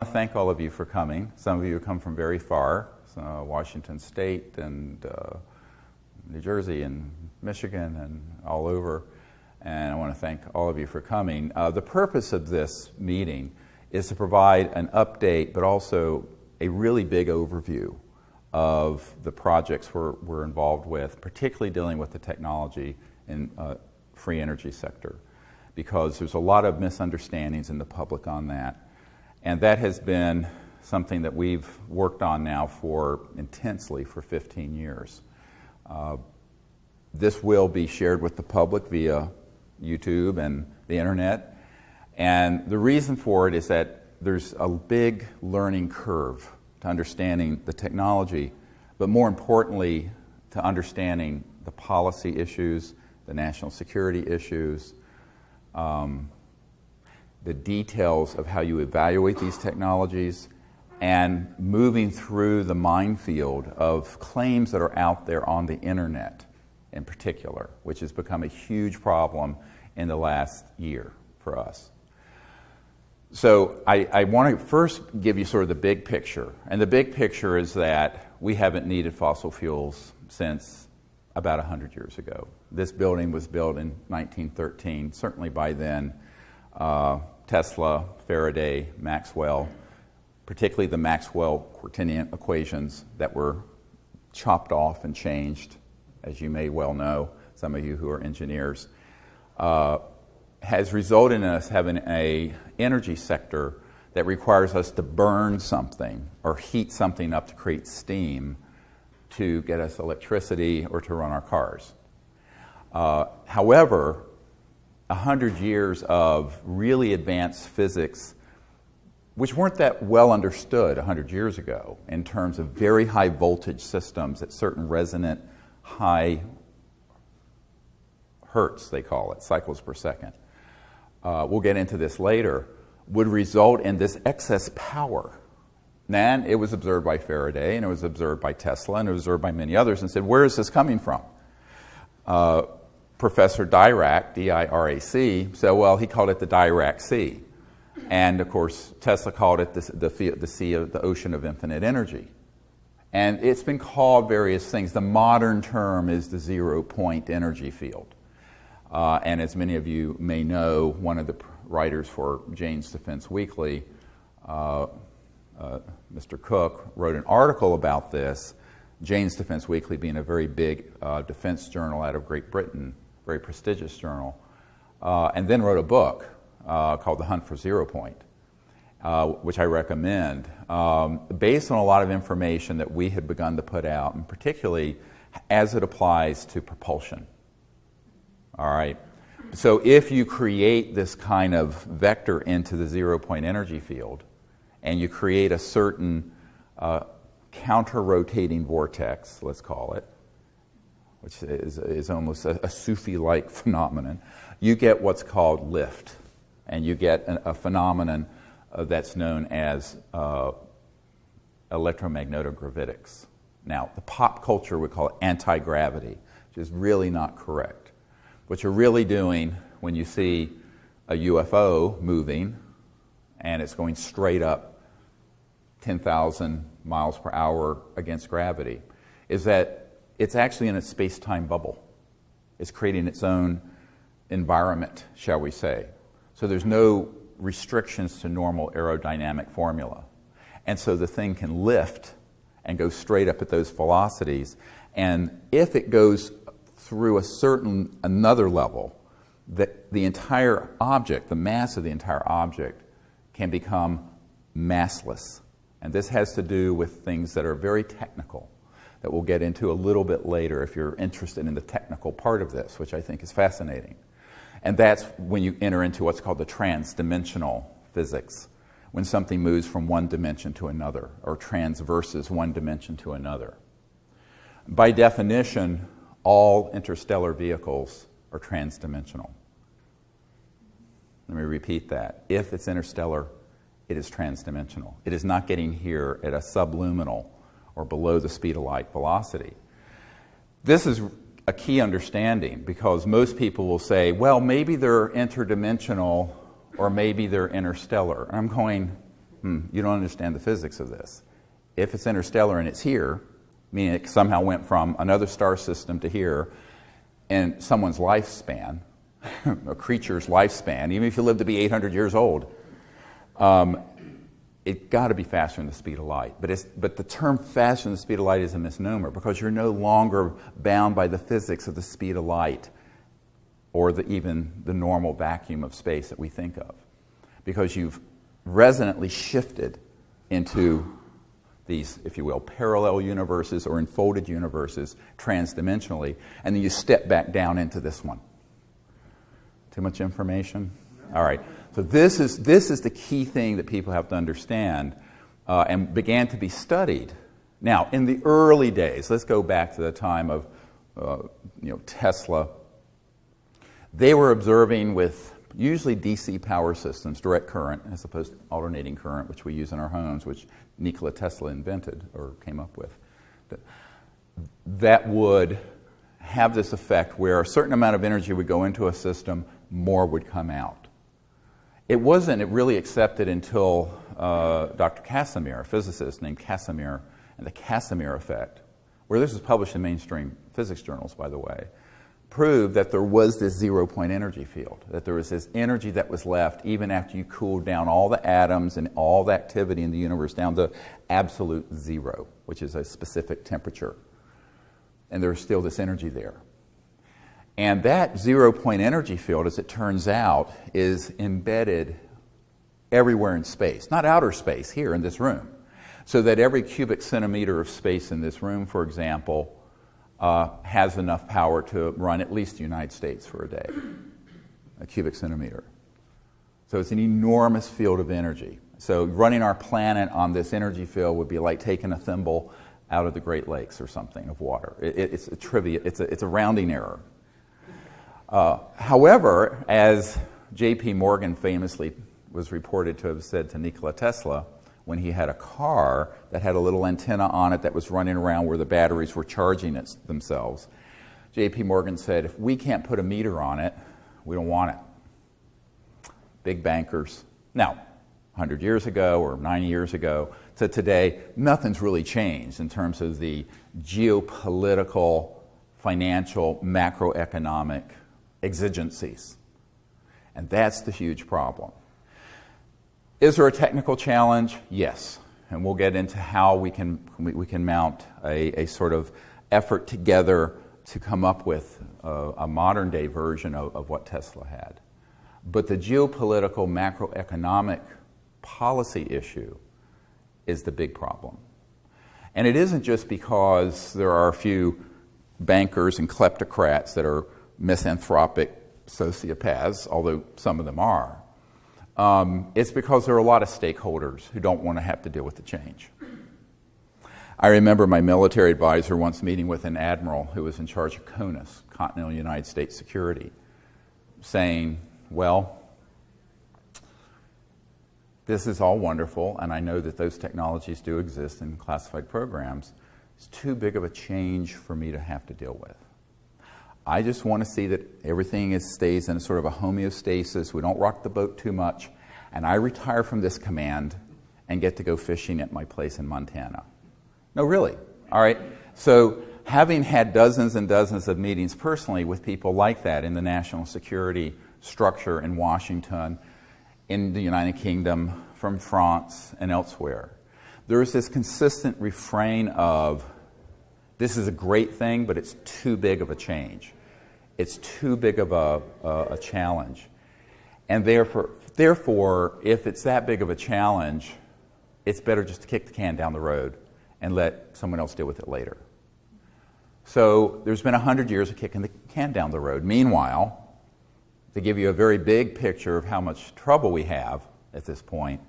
Thank all of you for coming. Some of you have come from very far, Washington State and New Jersey and Michigan and all over. And I want to thank all of you for coming. The purpose of this meeting is to provide an update, but also a really big overview of the projects we're involved with, particularly dealing with the technology in free energy sector, because there's a lot of misunderstandings in the public on that. And that has been something that we've worked on now intensely for 15 years. This will be shared with the public via YouTube and the internet. And the reason for it is that there's a big learning curve to understanding the technology, but more importantly, to understanding the policy issues, the national security issues, the details of how you evaluate these technologies, and moving through the minefield of claims that are out there on the internet in particular, which has become a huge problem in the last year for us. So I want to first give you sort of the big picture. And the big picture is that we haven't needed fossil fuels since about 100 years ago. This building was built in 1913. Certainly by then, Tesla, Faraday, Maxwell, particularly the Maxwell-Quaternion equations that were chopped off and changed, as you may well know, some of you who are engineers, has resulted in us having an energy sector that requires us to burn something or heat something up to create steam to get us electricity or to run our cars. However, 100 years of really advanced physics, which weren't that well understood 100 years ago in terms of very high voltage systems at certain resonant high hertz, they call it, cycles per second. We'll get into this later, would result in this excess power. And it was observed by Faraday, and it was observed by Tesla, and it was observed by many others, and said, where is this coming from? Professor Dirac, D-I-R-A-C, said, well, he called it the Dirac Sea. And of course, Tesla called it the ocean of infinite energy. And it's been called various things. The modern term is the zero-point energy field. And as many of you may know, one of the writers for Jane's Defense Weekly, Mr. Cook, wrote an article about this, Jane's Defense Weekly being a very big defense journal out of Great Britain, very prestigious journal, and then wrote a book called The Hunt for Zero Point, which I recommend, based on a lot of information that we had begun to put out, and particularly as it applies to propulsion. All right. So if you create this kind of vector into the zero-point energy field, and you create a certain counter-rotating vortex, let's call it, which is almost a Sufi-like phenomenon, you get what's called lift. And you get a phenomenon that's known as electromagnetogravitics. Now, the pop culture would call it anti-gravity, which is really not correct. What you're really doing when you see a UFO moving and it's going straight up 10,000 miles per hour against gravity is that it's actually in a space-time bubble. It's creating its own environment, shall we say. So there's no restrictions to normal aerodynamic formula. And so the thing can lift and go straight up at those velocities. And if it goes through another level, the entire object, the mass of the entire object, can become massless. And this has to do with things that are very technical that we'll get into a little bit later if you're interested in the technical part of this, which I think is fascinating. And that's when you enter into what's called the transdimensional physics, when something moves from one dimension to another, or transverses one dimension to another. By definition, all interstellar vehicles are transdimensional. Let me repeat that. If it's interstellar, it is transdimensional. It is not getting here at a subluminal or below the speed of light velocity. This is a key understanding because most people will say, well, maybe they're interdimensional or maybe they're interstellar. And I'm going, you don't understand the physics of this. If it's interstellar and it's here, meaning it somehow went from another star system to here, and someone's lifespan, a creature's lifespan, even if you live to be 800 years old, it's got to be faster than the speed of light. But the term faster than the speed of light is a misnomer, because you're no longer bound by the physics of the speed of light or even the normal vacuum of space that we think of, because you've resonantly shifted into these, if you will, parallel universes or enfolded universes transdimensionally, and then you step back down into this one. Too much information? All right. So this is the key thing that people have to understand and began to be studied. Now, in the early days, let's go back to the time of Tesla. They were observing with usually DC power systems, direct current, as opposed to alternating current, which we use in our homes, which Nikola Tesla invented or came up with. That would have this effect where a certain amount of energy would go into a system, more would come out. It wasn't really accepted until Dr. Casimir, a physicist named Casimir, and the Casimir effect, where this was published in mainstream physics journals, by the way, proved that there was this zero-point energy field, that there was this energy that was left even after you cooled down all the atoms and all the activity in the universe down to absolute zero, which is a specific temperature. And there's still this energy there. And that zero-point energy field, as it turns out, is embedded everywhere in space, not outer space, here in this room. So that every cubic centimeter of space in this room, for example, has enough power to run at least the United States for a day, a cubic centimeter. So it's an enormous field of energy. So running our planet on this energy field would be like taking a thimble out of the Great Lakes or something of water. It's a trivia. It's a rounding error. However, as J.P. Morgan famously was reported to have said to Nikola Tesla, when he had a car that had a little antenna on it that was running around where the batteries were charging themselves, J.P. Morgan said, if we can't put a meter on it, we don't want it. Big bankers. Now, 100 years ago or 90 years ago to today, nothing's really changed in terms of the geopolitical, financial, macroeconomic exigencies. And that's the huge problem. Is there a technical challenge? Yes. And we'll get into how we can mount a sort of effort together to come up with a modern day version of what Tesla had. But the geopolitical, macroeconomic policy issue is the big problem. And it isn't just because there are a few bankers and kleptocrats that are misanthropic sociopaths, although some of them are. It's because there are a lot of stakeholders who don't want to have to deal with the change. I remember my military advisor once meeting with an admiral who was in charge of CONUS, Continental United States Security, saying, well, this is all wonderful, and I know that those technologies do exist in classified programs. It's too big of a change for me to have to deal with. I just want to see that everything stays in a sort of a homeostasis. We don't rock the boat too much. And I retire from this command and get to go fishing at my place in Montana. No, really. All right. So having had dozens and dozens of meetings personally with people like that in the national security structure in Washington, in the United Kingdom, from France, and elsewhere, there is this consistent refrain of, this is a great thing, but it's too big of a change. It's too big of a challenge. And therefore, if it's that big of a challenge, it's better just to kick the can down the road and let someone else deal with it later. So there's been 100 years of kicking the can down the road. Meanwhile, to give you a very big picture of how much trouble we have at this point,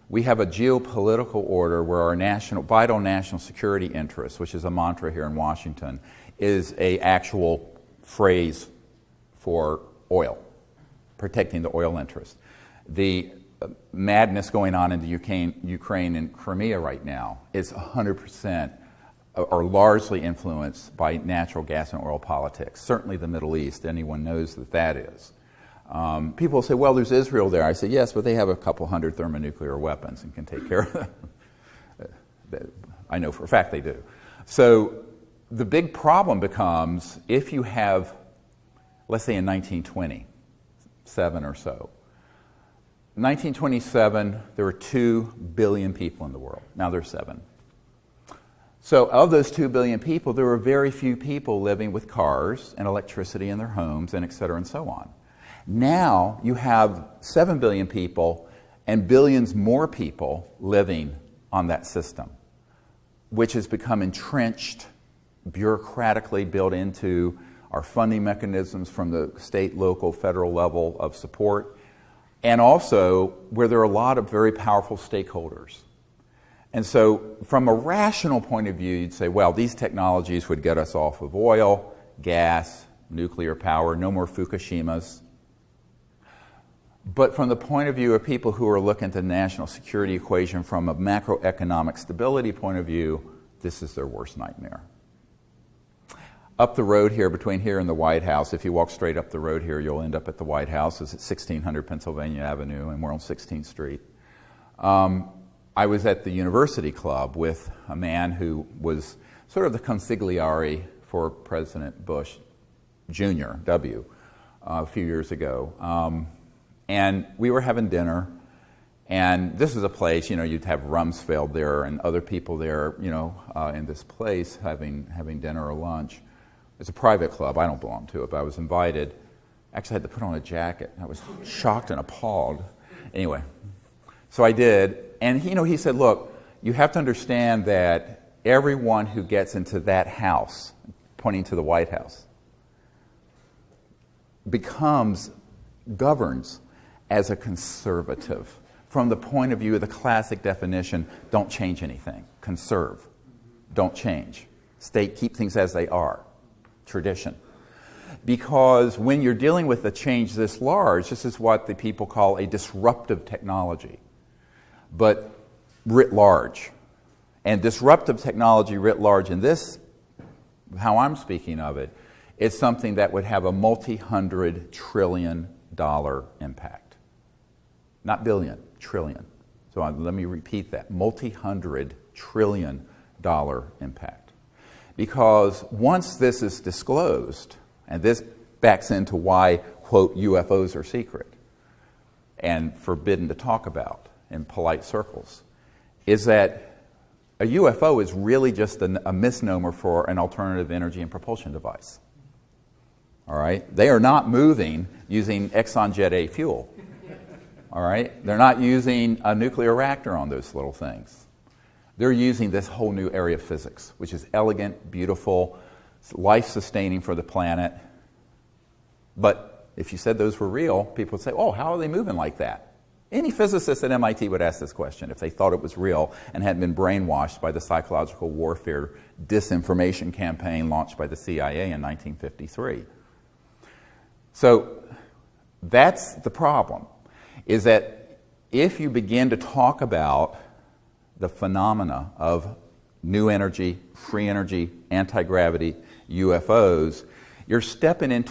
we have a geopolitical order where our vital national security interests, which is a mantra here in Washington, is an actual phrase for oil, protecting the oil interest. The madness going on in the Ukraine and Crimea right now is 100% or largely influenced by natural gas and oil politics. Certainly the Middle East, anyone knows that is. People will say, well, there's Israel there. I say, yes, but they have a couple hundred thermonuclear weapons and can take care of them. I know for a fact they do. So the big problem becomes if you have, let's say in 1927 or so, 1927, there were 2 billion people in the world. Now there's 7. So of those 2 billion people, there were very few people living with cars and electricity in their homes and et cetera and so on. Now you have 7 billion people and billions more people living on that system, which has become entrenched, bureaucratically built into our funding mechanisms from the state, local, federal level of support, and also where there are a lot of very powerful stakeholders. And so from a rational point of view, you'd say, well, these technologies would get us off of oil, gas, nuclear power, no more Fukushimas. But from the point of view of people who are looking at the national security equation from a macroeconomic stability point of view, this is their worst nightmare. Up the road here, between here and the White House, if you walk straight up the road here, you'll end up at the White House. It's at 1600 Pennsylvania Avenue, and we're on 16th Street. I was at the University Club with a man who was sort of the consigliere for President Bush Jr., W., a few years ago. And we were having dinner, and this is a place, you'd have Rumsfeld there and other people there, in this place having dinner or lunch. It's a private club. I don't belong to it, but I was invited. Actually, I had to put on a jacket. I was shocked and appalled. Anyway, so I did. And, he said, look, you have to understand that everyone who gets into that house, pointing to the White House, governs as a conservative. From the point of view of the classic definition, don't change anything. Conserve. Don't change. Keep things as they are. Tradition. Because when you're dealing with a change this large, this is what the people call a disruptive technology, but writ large. And disruptive technology writ large in this, how I'm speaking of it, is something that would have a multi-hundred trillion dollar impact. Not billion, trillion. So let me repeat that, multi-hundred trillion dollar impact. Because once this is disclosed, and this backs into why, quote, UFOs are secret and forbidden to talk about in polite circles, is that a UFO is really just a misnomer for an alternative energy and propulsion device. All right? They are not moving using Exxon Jet A fuel. All right? They're not using a nuclear reactor on those little things. They're using this whole new area of physics, which is elegant, beautiful, life-sustaining for the planet. But if you said those were real, people would say, oh, how are they moving like that? Any physicist at MIT would ask this question if they thought it was real and hadn't been brainwashed by the psychological warfare disinformation campaign launched by the CIA in 1953. So that's the problem, is that if you begin to talk about the phenomena of new energy, free energy, anti-gravity, UFOs, you're stepping into